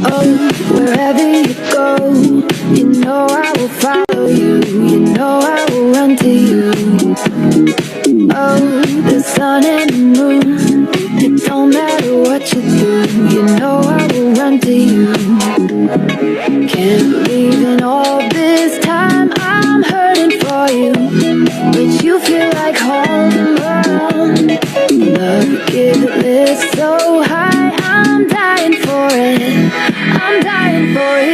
Oh, wherever you go, you know I will follow you. You know I will run to you. Oh, the sun and the moon, it don't matter what you do. You know I will run to you. Can't believe in all this time I'm hurting for you, but you feel like home around. Love, give it lift so high, I'm dying for it. I'm dying for it.